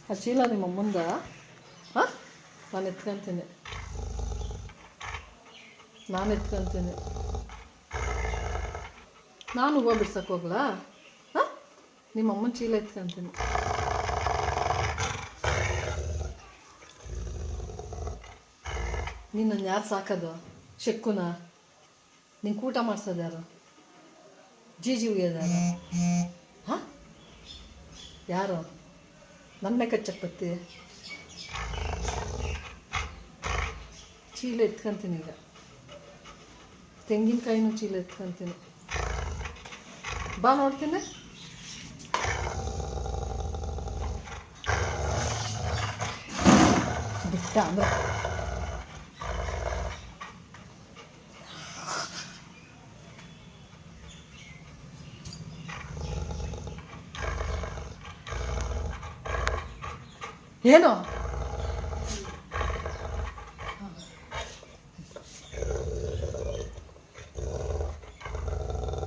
ಆ ಚೀಲ ನಿಮ್ಮ ಮುಂದೆ ಹಾಂ ನಾನು ಎತ್ಕೊಂತೀನಿ ನಾನು ಹೂವು ಬಿಡ್ಸಕ್ಕೆ ಹೋಗ್ಲಾ ಹಾಂ ನಿಮ್ಮ ಅಮ್ಮನ ಚೀಲ ಎತ್ಕೊಂತೀನಿ ನೀನು ಯಾರು ಸಾಕೋದು ಶೆಕ್ಕುನ ನಿಂಗೆ ಊಟ ಮಾಡ್ಸೋದು ಯಾರು ಜೀಜಿ ಉಯ್ಯೋದಾರು ಹಾಂ ಯಾರು ನನ್ನ ಕಚ್ಚಕ್ಕೆ ಬತ್ತಿ ಚೀಲ ಎತ್ಕೊಂತೀನಿ ಈಗ ತೆಂಗಿನಕಾಯಿನೂ ಚೀಲ ಎತ್ಕೊಂತೀನಿ ಬಾ ನೋಡ್ತೀನಿ ಬಿಟ್ಟ ಅಂದ್ರೆ ಏನು